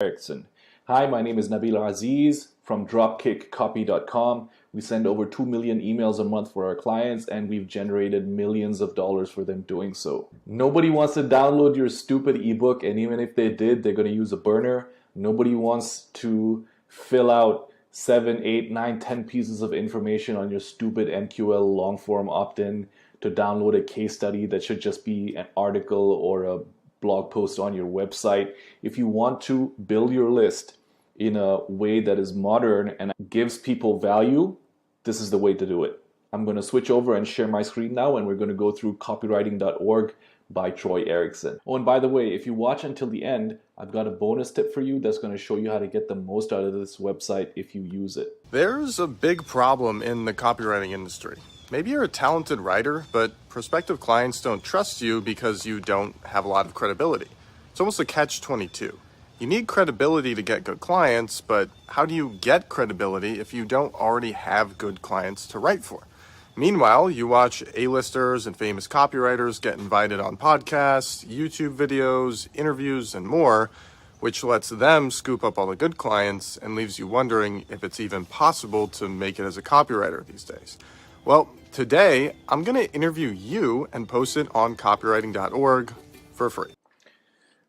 Ericson. Hi, my name is Nabil Aziz from dropkickcopy.com. We send over 2 million emails a month for our clients, and we've generated millions of dollars for them doing so. Nobody wants to download your stupid ebook, and even if they did, they're going to use a burner. Nobody wants to fill out 7, 8, 9, 10 pieces of information on your stupid MQL long form opt-in to download a case study that should just be an article or a blog post on your website. If you want to build your list in a way that is modern and gives people value, this is the way to do it. I'm going to switch over and share my screen now, and we're going to go through copywriting.org by Troy Ericson. Oh, and by the way, if you watch until the end, I've got a bonus tip for you that's going to show you how to get the most out of this website if you use it. There's a big problem in the copywriting industry. Maybe you're a talented writer, but prospective clients don't trust you because you don't have a lot of credibility. It's almost a catch-22. You need credibility to get good clients, but how do you get credibility if you don't already have good clients to write for? Meanwhile, you watch A-listers and famous copywriters get invited on podcasts, YouTube videos, interviews, and more, which lets them scoop up all the good clients and leaves you wondering if it's even possible to make it as a copywriter these days. Well, today, I'm going to interview you and post it on copywriting.org for free.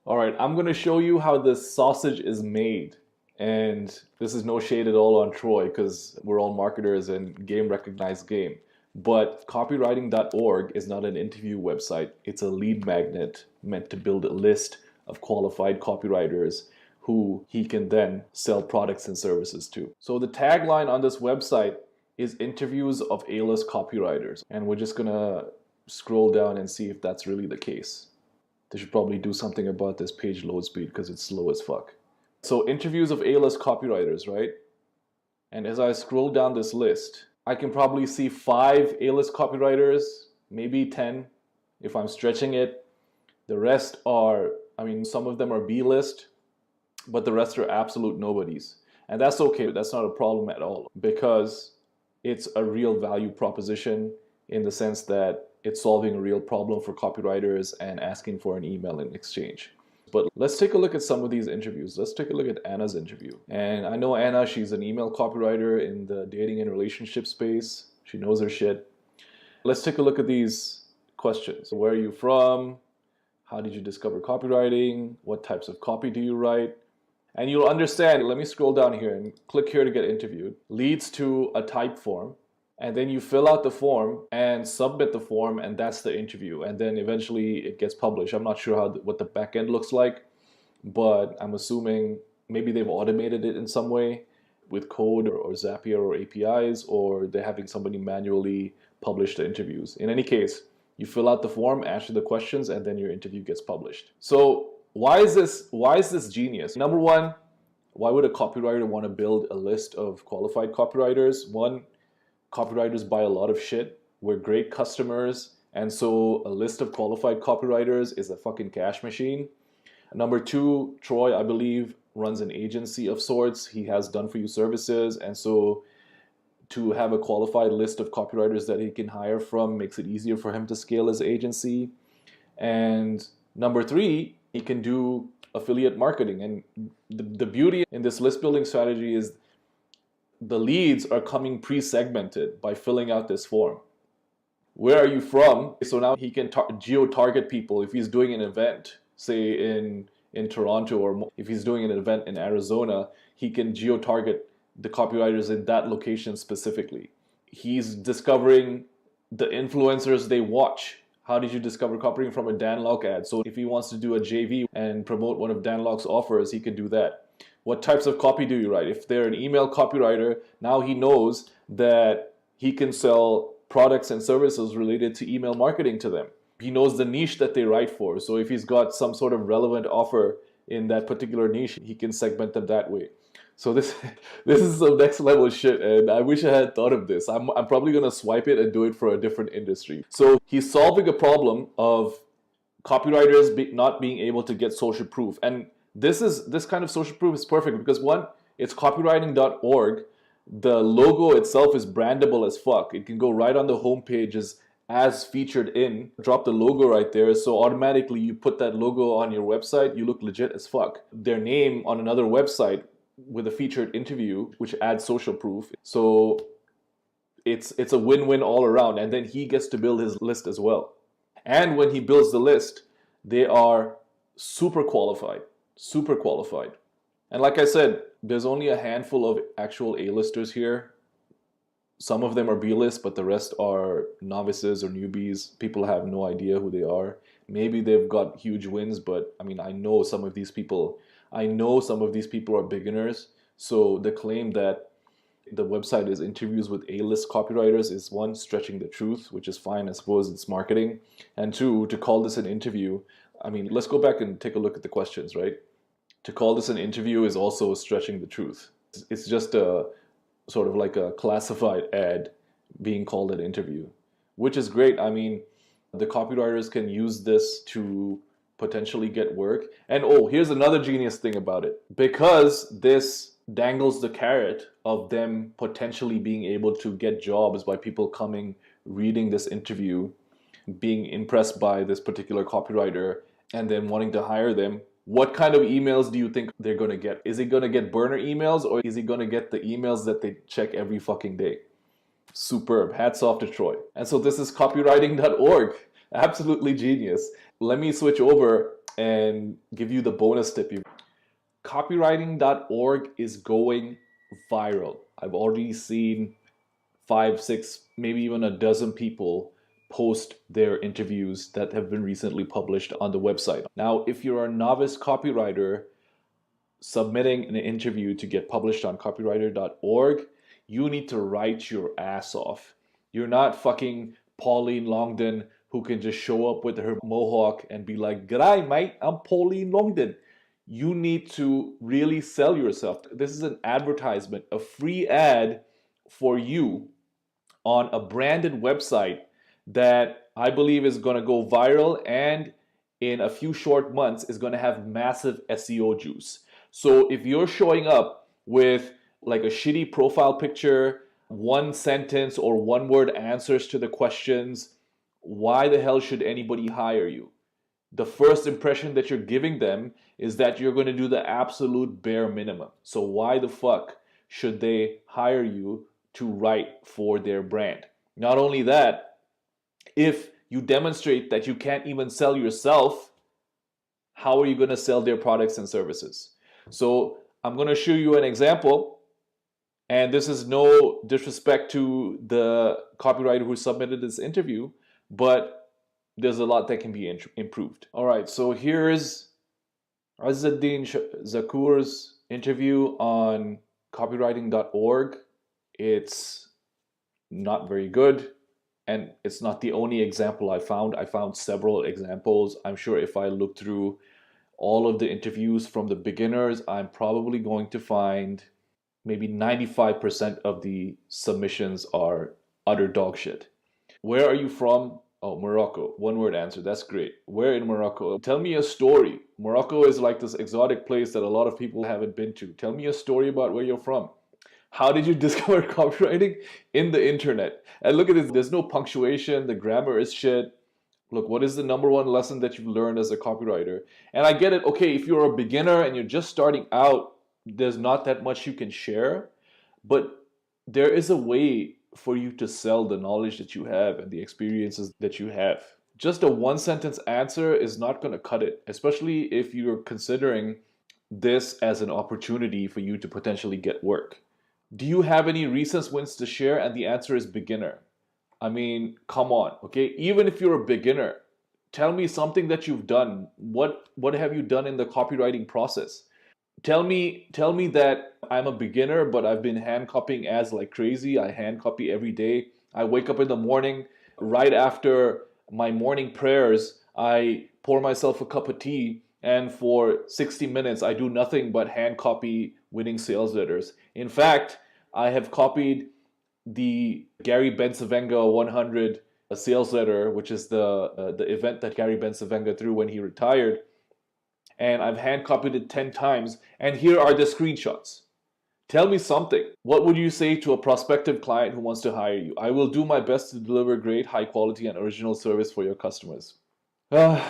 All right, I'm going to show you how this sausage is made. And this is no shade at all on Troy because we're all marketers and game recognized game. But copywriting.org is not an interview website. It's a lead magnet meant to build a list of qualified copywriters who he can then sell products and services to. So the tagline on this website is interviews of A-list copywriters. And we're just gonna scroll down and see if that's really the case. They should probably do something about this page load speed because it's slow as fuck. So interviews of A-list copywriters, right? And as I scroll down this list, I can probably see 5 A-list copywriters, maybe 10 if I'm stretching it. The rest are, some of them are B-list, but the rest are absolute nobodies. And that's okay, that's not a problem at all because it's a real value proposition in the sense that it's solving a real problem for copywriters and asking for an email in exchange. But let's take a look at some of these interviews. Let's take a look at Anna's interview. And I know Anna, she's an email copywriter in the dating and relationship space. She knows her shit. Let's take a look at these questions. Where are you from? How did you discover copywriting? What types of copy do you write? And you'll understand, let me scroll down here and click here to get interviewed. Leads to a type form. And then you fill out the form and submit the form, and that's the interview. And then eventually it gets published. I'm not sure what the back end looks like, but I'm assuming maybe they've automated it in some way with code or Zapier or APIs, or they're having somebody manually publish the interviews. In any case, you fill out the form, answer the questions, and then your interview gets published. So why is this genius? Number one, why would a copywriter want to build a list of qualified copywriters? One, copywriters buy a lot of shit. We're great customers. And so a list of qualified copywriters is a fucking cash machine. Number two, Troy, I believe, runs an agency of sorts. He has done for you services. And so to have a qualified list of copywriters that he can hire from makes it easier for him to scale his agency. And number three, he can do affiliate marketing. And the beauty in this list building strategy is the leads are coming pre-segmented by filling out this form. Where are you from? So now he can geo-target people. If he's doing an event, say in Toronto, or if he's doing an event in Arizona, he can geo-target the copywriters in that location specifically. He's discovering the influencers they watch. How did you discover copywriting? From a Dan Lok ad? So if he wants to do a JV and promote one of Dan Lok's offers, he can do that. What types of copy do you write? If they're an email copywriter, now he knows that he can sell products and services related to email marketing to them. He knows the niche that they write for. So if he's got some sort of relevant offer in that particular niche, he can segment them that way. So this is some next level shit, and I wish I had thought of this. I'm probably gonna swipe it and do it for a different industry. So he's solving a problem of copywriters not being able to get social proof. And this kind of social proof is perfect because one, it's copywriting.org. The logo itself is brandable as fuck. It can go right on the home pages as featured in, drop the logo right there. So automatically you put that logo on your website, you look legit as fuck. Their name on another website with a featured interview, which adds social proof. So it's a win-win all around. And then he gets to build his list as well. And when he builds the list, they are super qualified, super qualified. And like I said, there's only a handful of actual A-listers here. Some of them are B-list, but the rest are novices or newbies. People have no idea who they are. Maybe they've got huge wins, but I mean, I know some of these people are beginners. So the claim that the website is interviews with A-list copywriters is one, stretching the truth, which is fine. I suppose it's marketing. And two, to call this an interview, I mean, let's go back and take a look at the questions, right? To call this an interview is also stretching the truth. It's just a sort of like a classified ad being called an interview, which is great. I mean, the copywriters can use this to potentially get work. And oh, here's another genius thing about it. Because this dangles the carrot of them potentially being able to get jobs by people coming, reading this interview, being impressed by this particular copywriter, and then wanting to hire them. What kind of emails do you think they're going to get? Is he going to get burner emails, or is he going to get the emails that they check every fucking day? Superb. Hats off to Troy. And so this is copywriting.org. Absolutely genius. Let me switch over and give you the bonus tip. Copywriting.org is going viral. I've already seen 5, 6, maybe even a dozen people post their interviews that have been recently published on the website. Now, if you're a novice copywriter submitting an interview to get published on copywriter.org, you need to write your ass off. You're not fucking Pauline Longdon who can just show up with her mohawk and be like, "G'day, mate, I'm Pauline Longdon." You need to really sell yourself. This is an advertisement, a free ad for you on a branded website that I believe is going to go viral, and in a few short months is going to have massive SEO juice. So if you're showing up with like a shitty profile picture, one sentence or one word answers to the questions, why the hell should anybody hire you? The first impression that you're giving them is that you're going to do the absolute bare minimum. So why the fuck should they hire you to write for their brand? Not only that, if you demonstrate that you can't even sell yourself, how are you going to sell their products and services? So I'm going to show you an example, and this is no disrespect to the copywriter who submitted this interview, but there's a lot that can be improved. All right, so here's Azzuddin Zakur's interview on copywriting.org. It's not very good. And it's not the only example I found. I found several examples. I'm sure if I look through all of the interviews from the beginners, I'm probably going to find maybe 95% of the submissions are utter dog shit. Where are you from? Oh, Morocco. One word answer. That's great. Where in Morocco? Tell me a story. Morocco is like this exotic place that a lot of people haven't been to. Tell me a story about where you're from. How did you discover copywriting? In the internet. And look at this, there's no punctuation, the grammar is shit. Look, what is the number one lesson that you've learned as a copywriter? And I get it, okay, if you're a beginner and you're just starting out, there's not that much you can share, but there is a way for you to sell the knowledge that you have and the experiences that you have. Just a one sentence answer is not going to cut it, especially if you're considering this as an opportunity for you to potentially get work. Do you have any recent wins to share? And the answer is beginner. I mean, come on, okay? Even if you're a beginner, tell me something that you've done. What have you done in the copywriting process? Tell me that I'm a beginner, but I've been hand copying ads like crazy. I hand copy every day. I wake up in the morning, right after my morning prayers, I pour myself a cup of tea, and for 60 minutes, I do nothing but hand copy winning sales letters. In fact, I have copied the Gary Bencivenga 100 sales letter, which is the event that Gary Bencivenga threw when he retired. And I've hand copied it 10 times. And here are the screenshots. Tell me something. What would you say to a prospective client who wants to hire you? I will do my best to deliver great, high quality, and original service for your customers. Uh,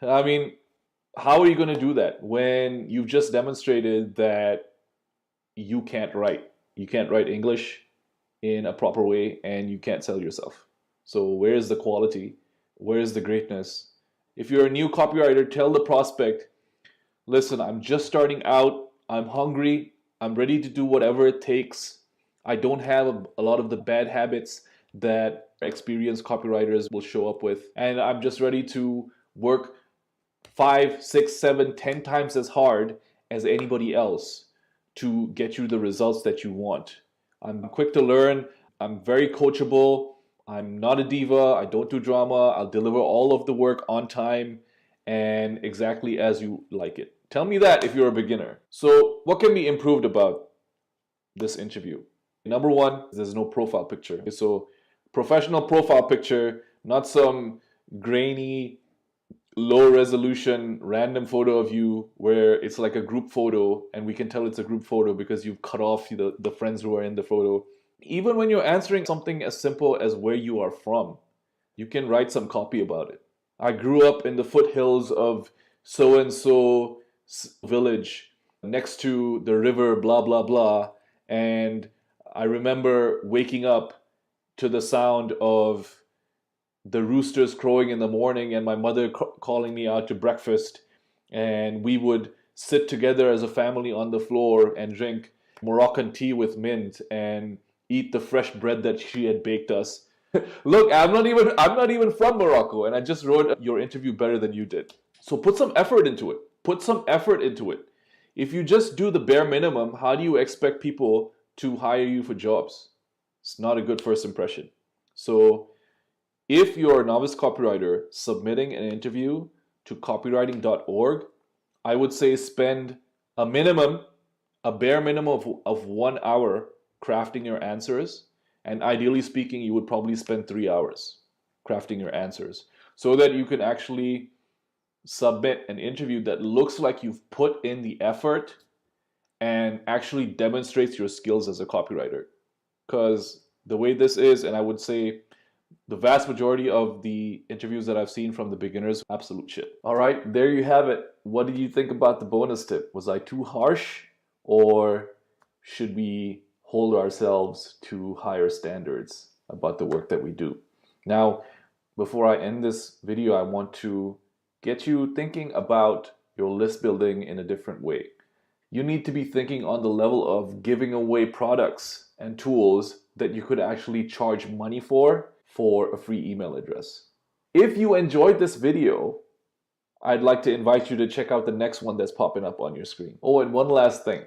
I mean, how are you going to do that when you've just demonstrated that you can't write? You can't write English in a proper way and you can't sell yourself. So, where is the quality? Where is the greatness? If you're a new copywriter, tell the prospect, listen, I'm just starting out. I'm hungry. I'm ready to do whatever it takes. I don't have a lot of the bad habits that experienced copywriters will show up with. And I'm just ready to work 5, 6, 7, 10 times as hard as anybody else to get you the results that you want. I'm quick to learn. I'm very coachable. I'm not a diva. I don't do drama. I'll deliver all of the work on time and exactly as you like it. Tell me that if you're a beginner. So, what can be improved about this interview? Number one, there's no profile picture. So, professional profile picture, not some grainy, low resolution, random photo of you where it's like a group photo and we can tell it's a group photo because you've cut off the friends who are in the photo. Even when you're answering something as simple as where you are from, you can write some copy about it. I grew up in the foothills of so and so village next to the river, blah, blah, blah. And I remember waking up to the sound of the roosters crowing in the morning and my mother calling me out to breakfast. And we would sit together as a family on the floor and drink Moroccan tea with mint and eat the fresh bread that she had baked us. Look, I'm not even from Morocco, and I just wrote your interview better than you did. So put some effort into it. Put some effort into it. If you just do the bare minimum, how do you expect people to hire you for jobs? It's not a good first impression. So if you're a novice copywriter submitting an interview to copywriting.org, I would say spend a bare minimum of 1 hour crafting your answers. And ideally speaking, you would probably spend 3 hours crafting your answers so that you can actually submit an interview that looks like you've put in the effort and actually demonstrates your skills as a copywriter. Because the way this is, and I would say the vast majority of the interviews that I've seen from the beginners, absolute shit. All right, there you have it. What did you think about the bonus tip? Was I too harsh, or should we hold ourselves to higher standards about the work that we do? Now, before I end this video, I want to get you thinking about your list building in a different way. You need to be thinking on the level of giving away products and tools that you could actually charge money for a free email address. If you enjoyed this video, I'd like to invite you to check out the next one that's popping up on your screen. Oh, and one last thing.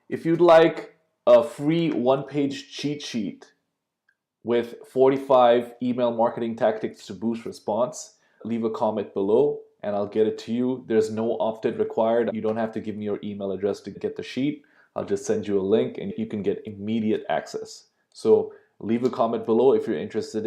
If you'd like a free one-page cheat sheet with 45 email marketing tactics to boost response, leave a comment below and I'll get it to you. There's no opt-in required. You don't have to give me your email address to get the sheet. I'll just send you a link and you can get immediate access. So leave a comment below if you're interested